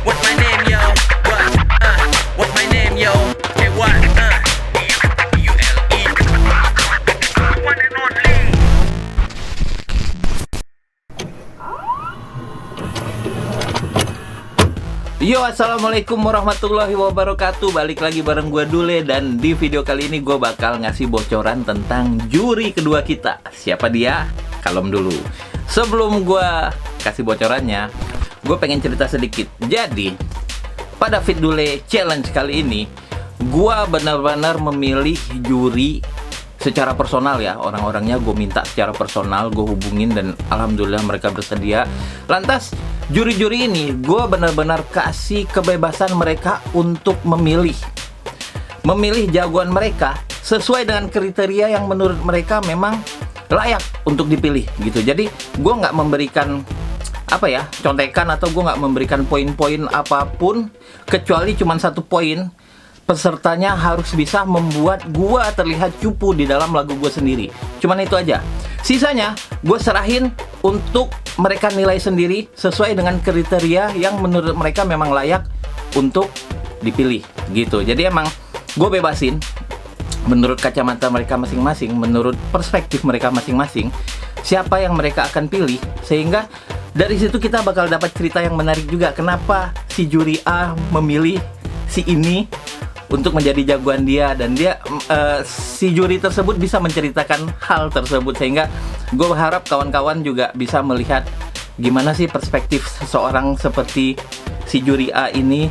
What's my name, yo? What? What's my name, yo? Say what? D-U-L-E. One and only. Yo, assalamualaikum warahmatullahi wabarakatuh. Balik lagi bareng gue Dule. Dan di video kali ini gue bakal ngasih bocoran tentang juri kedua kita. Siapa dia? Kalem dulu. Sebelum gue kasih bocorannya, gue pengen cerita sedikit. Jadi pada Fit Dule Challenge kali ini, gue benar-benar memilih juri secara personal ya. Orang-orangnya gue minta secara personal, gue hubungin dan alhamdulillah mereka bersedia. Lantas juri-juri ini gue benar-benar kasih kebebasan mereka untuk memilih jagoan mereka sesuai dengan kriteria yang menurut mereka memang layak untuk dipilih gitu. Jadi gue nggak memberikan contekan atau gue nggak memberikan poin-poin apapun kecuali cuma satu poin. Pesertanya harus bisa membuat gue terlihat cupu di dalam lagu gue sendiri. Cuman itu aja. Sisanya gue serahin untuk mereka nilai sendiri sesuai dengan kriteria yang menurut mereka memang layak untuk dipilih gitu. Jadi emang gue bebasin menurut kacamata mereka masing-masing, menurut perspektif mereka masing-masing, siapa yang mereka akan pilih. Sehingga dari situ kita bakal dapat cerita yang menarik juga. Kenapa si juri A memilih si ini untuk menjadi jagoan dia, dan dia si juri tersebut bisa menceritakan hal tersebut. Sehingga gue berharap kawan-kawan juga bisa melihat gimana sih perspektif seseorang seperti si juri A ini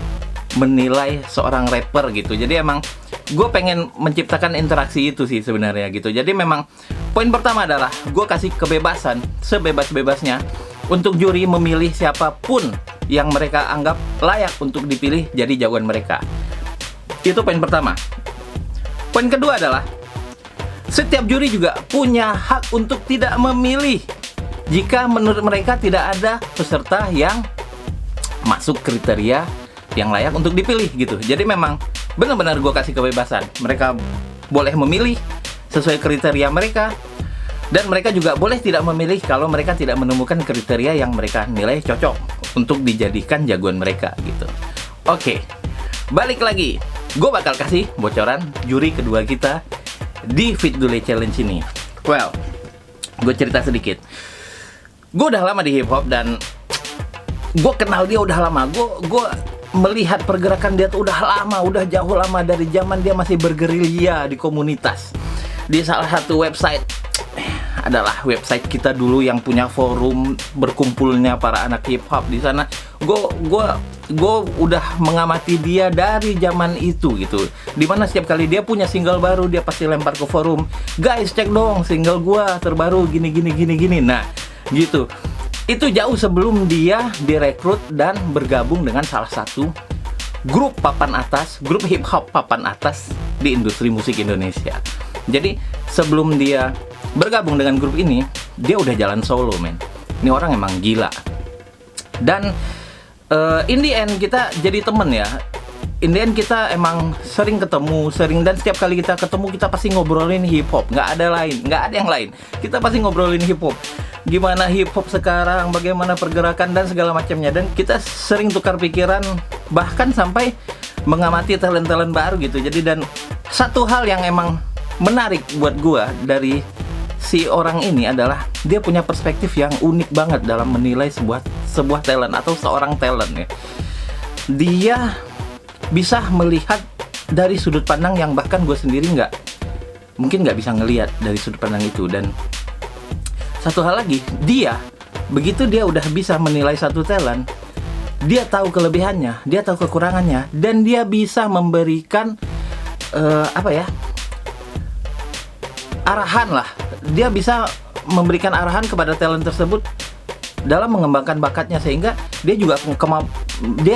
menilai seorang rapper gitu. Jadi emang gue pengen menciptakan interaksi itu sih sebenarnya gitu. Jadi memang poin pertama adalah gue kasih kebebasan sebebas-bebasnya untuk juri memilih siapapun yang mereka anggap layak untuk dipilih jadi jagoan mereka. Itu poin pertama. Poin kedua adalah setiap juri juga punya hak untuk tidak memilih jika menurut mereka tidak ada peserta yang masuk kriteria yang layak untuk dipilih gitu. Jadi memang benar-benar gue kasih kebebasan. Mereka boleh memilih sesuai kriteria mereka, dan mereka juga boleh tidak memilih kalau mereka tidak menemukan kriteria yang mereka nilai cocok untuk dijadikan jagoan mereka gitu. Oke, balik lagi. Gue bakal kasih bocoran juri kedua kita di Fit Dule Challenge ini. Well, gue cerita sedikit. Gue udah lama di hip hop dan gue kenal dia udah lama. Gue melihat pergerakan dia tuh udah lama, udah jauh lama, dari zaman dia masih bergerilya di komunitas. Di salah satu website, adalah website kita dulu yang punya forum berkumpulnya para anak hip hop di sana. Gue udah mengamati dia dari zaman itu gitu. Dimana setiap kali dia punya single baru, dia pasti lempar ke forum, guys cek dong single gue terbaru gini. Nah gitu. Itu jauh sebelum dia direkrut dan bergabung dengan salah satu grup papan atas, grup hip hop papan atas di industri musik Indonesia. Jadi sebelum dia bergabung dengan grup ini, dia udah jalan solo, men. Ini orang emang gila. Dan in the end kita jadi temen ya. In the end kita emang sering ketemu, dan setiap kali kita ketemu kita pasti ngobrolin hip hop. Nggak ada yang lain. Kita pasti ngobrolin hip hop. Gimana hip hop sekarang, bagaimana pergerakan dan segala macamnya. Dan kita sering tukar pikiran, bahkan sampai mengamati talent-talent baru gitu. Jadi dan satu hal yang emang menarik buat gua dari si orang ini adalah dia punya perspektif yang unik banget dalam menilai sebuah talent atau seorang talent ya. Dia bisa melihat dari sudut pandang yang bahkan gue sendiri mungkin nggak bisa ngelihat dari sudut pandang itu. Dan satu hal lagi, begitu dia udah bisa menilai satu talent, dia tahu kelebihannya, dia tahu kekurangannya, dan dia bisa memberikan arahan lah. Dia bisa memberikan arahan kepada talent tersebut dalam mengembangkan bakatnya, sehingga dia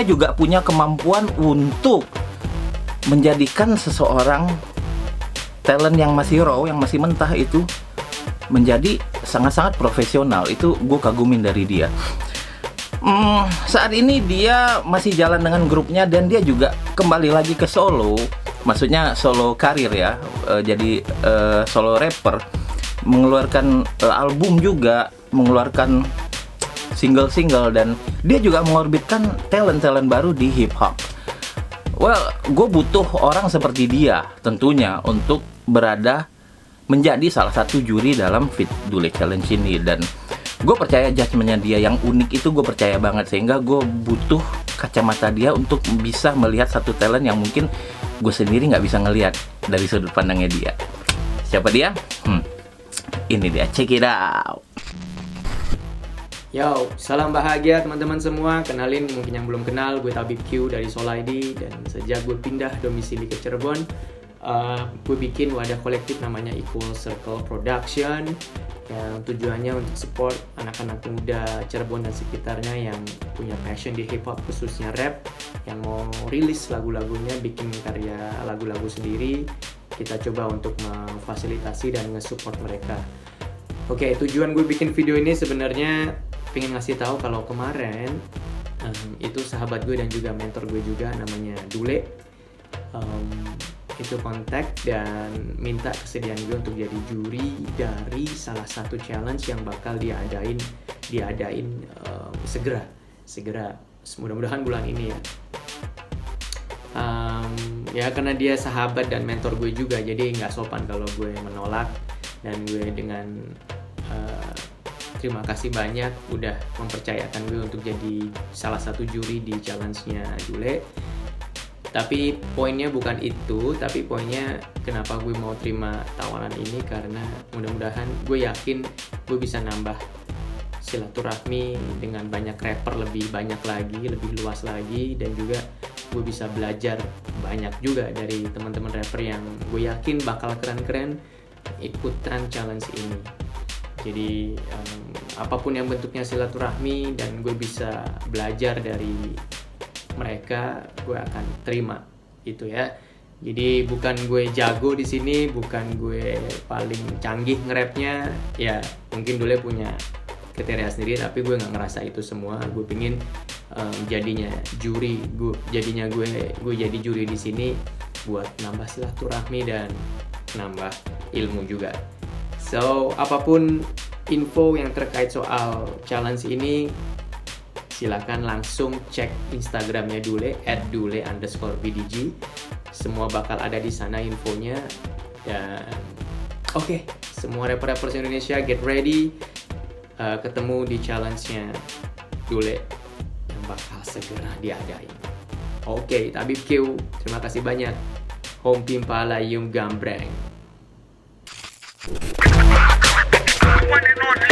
juga punya kemampuan untuk menjadikan seseorang talent yang masih raw, yang masih mentah itu menjadi sangat-sangat profesional. Itu gue kagumin dari dia. Saat ini dia masih jalan dengan grupnya, dan dia juga kembali lagi ke solo, maksudnya solo karir ya, jadi solo rapper, mengeluarkan album juga, mengeluarkan single-single, dan dia juga mengorbitkan talent-talent baru di hip hop. Well, gue butuh orang seperti dia tentunya untuk berada menjadi salah satu juri dalam Fit Dule Challenge ini, dan gue percaya judgementnya dia yang unik itu, gue percaya banget, sehingga gue butuh kacamata dia untuk bisa melihat satu talent yang mungkin gue sendiri nggak bisa ngelihat dari sudut pandangnya dia. Siapa dia? Ini dia, check it out. Yo, salam bahagia teman-teman semua. Kenalin, mungkin yang belum kenal, gue Tabib Q dari Soul ID. Dan sejak gue pindah domisili ke Cirebon, gue bikin wadah kolektif namanya Equal Circle Production, yang tujuannya untuk support anak-anak muda Cirebon dan sekitarnya yang punya passion di hip hop, khususnya rap, yang mau rilis lagu-lagunya, bikin karya lagu-lagu sendiri. Kita coba untuk memfasilitasi dan nge-support mereka. Oke, tujuan gue bikin video ini sebenarnya pengen ngasih tahu kalau kemarin itu sahabat gue dan juga mentor gue juga, namanya Dule, itu kontak dan minta kesediaan gue untuk jadi juri dari salah satu challenge yang bakal diadain segera, mudah-mudahan bulan ini ya. Ya karena dia sahabat dan mentor gue juga, jadi nggak sopan kalau gue menolak, dan gue dengan terima kasih banyak udah mempercayakan gue untuk jadi salah satu juri di challenge-nya Dule. Tapi poinnya bukan itu, tapi poinnya kenapa gue mau terima tawaran ini, karena mudah-mudahan gue yakin gue bisa nambah silaturahmi dengan banyak rapper lebih banyak lagi, lebih luas lagi, dan juga gue bisa belajar banyak juga dari teman-teman rapper yang gue yakin bakal keren-keren ikutan challenge ini. Jadi apapun yang bentuknya silaturahmi dan gue bisa belajar dari mereka, gue akan terima itu ya. Jadi bukan gue jago di sini, bukan gue paling canggih nge-rapnya, ya mungkin Dule punya kriteria sendiri, tapi gue nggak ngerasa itu semua. Gue pingin jadinya juri, gue jadi juri di sini buat nambah silaturahmi dan nambah ilmu juga. So, apapun info yang terkait soal challenge ini, silakan langsung cek Instagramnya Dule @dule_bdg. Semua bakal ada di sana infonya. Dan oke, semua rapper-rappers Indonesia get ready, ketemu di challenge-nya Dule yang bakal segera diadain. Oke, Tabib Q, terima kasih banyak. Home Pimpala Yung Gambreng. One and only.